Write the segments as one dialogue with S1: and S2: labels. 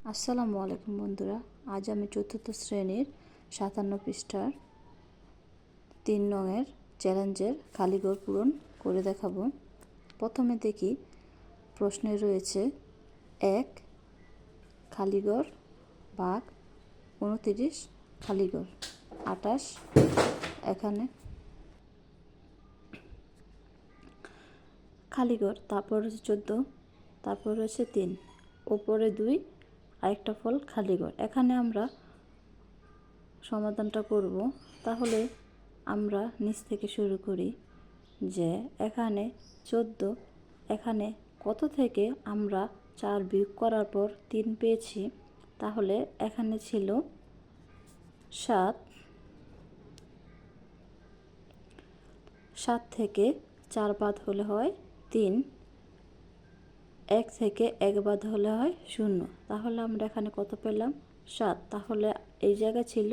S1: আসসালামু আলাইকুম বন্ধুরা, আজ আমি চতুর্থ শ্রেণীর 57 পৃষ্ঠার 3 নংয়ের চ্যালেঞ্জের খালিঘর পূরণ করে দেখাবো। প্রথমে দেখি প্রশ্নে রয়েছে 1 খালিঘর ভাগ 29 খালিঘর 28। এখানে খালিঘর, তারপর রয়েছে 14, তারপর রয়েছে 3, ওপরে 2, আরেকটা ফল খালিঘর। এখানে আমরা সমাধানটা করব। তাহলে আমরা নিচ থেকে শুরু করি যে এখানে 14, এখানে কত থেকে আমরা 4 বিয়োগ করার পর 3 পেয়েছি। তাহলে এখানে ছিল 7, 7 থেকে 4 বাদ হলে হয় 3, 1 থেকে 1 বাদ হলে হয় 0। তাহলে আমরা এখানে কত পেলাম? 7। তাহলে এই জায়গায় ছিল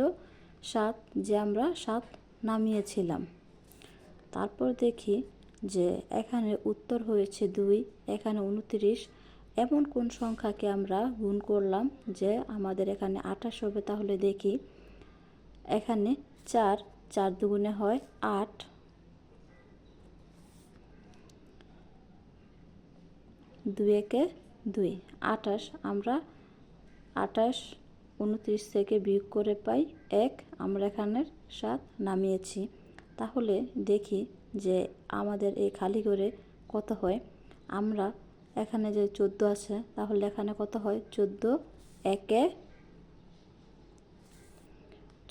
S1: 7, যে আমরা 7 নামিয়েছিলাম। তারপর দেখি যে এখানে উত্তর হয়েছে 2, এখানে 29। এমন কোন সংখ্যাকে আমরা গুণ করলাম যে আমাদের এখানে 28 হবে? তাহলে দেখি এখানে 4, 4 দুগুণে হয় 8, 2 একে 2, 28। আমরা 28 29 থেকে বিয়োগ করে পাই 1, আমরা এখানে 7 নামিয়েছি। তাহলে দেখি যে আমাদের এই খালি ঘরে কত হয়। আমরা এখানে যে 14 আছে, তাহলে এখানে কত হয়? 14 একে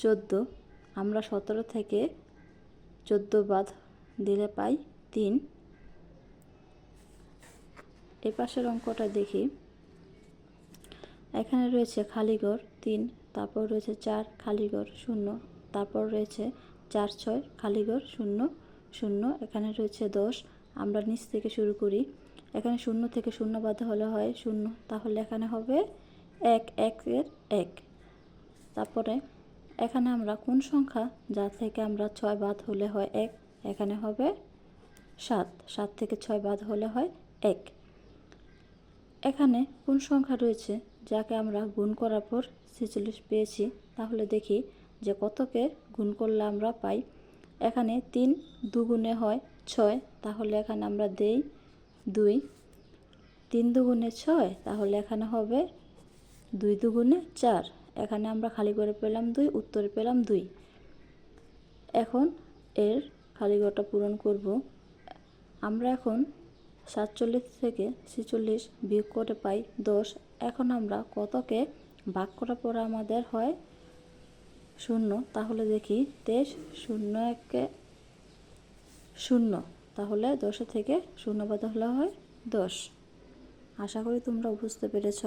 S1: 14। আমরা 17 থেকে 14 বাদ দিলে পাই 3। এই পাশের অঙ্কটা দেখি। এখানে রয়েছে খালিঘর 3, তারপর রয়েছে 4 খালিঘর 0, তারপর রয়েছে 4 6 খালিঘর 0 0। এখানে রয়েছে 10। আমরা নিচ থেকে শুরু করি। এখানে 0 থেকে 0 বাদ হলে হয় 0, তাহলে এখানে হবে 1, 1 এর 1। তারপরে এখানে আমরা কোন সংখ্যা যা থেকে আমরা 6 বাদ হলে হয় 1? এখানে হবে 7, 7 থেকে 6 বাদ হলে হয় 1। এখানে কোন সংখ্যা রয়েছে যাকে আমরা গুণ করার পর 46 পেয়েছি? তাহলে দেখি যে কতকে গুণ করলে আমরা পাই। এখানে 3 দুগুণে হয় 6, তাহলে এখানে আমরা দেই 2। 3 দুগুণে 6, তাহলে এখানে হবে 2 দুগুণে 4। এখানে আমরা খালি করে পেলাম 2, উত্তরে পেলাম 2। এখন এর খালিঘরটা পূরণ করব। আমরা এখন 47 থেকে 46 বিয়োগ করে পাই 10। এখন আমরা কতকে ভাগ করার পর আমাদের হয় 0। তাহলে দেখি 23 0 একে 0, তাহলে 10 থেকে 0 বাদ হলে হয় 10। আশা করি তোমরা বুঝতে পেরেছ।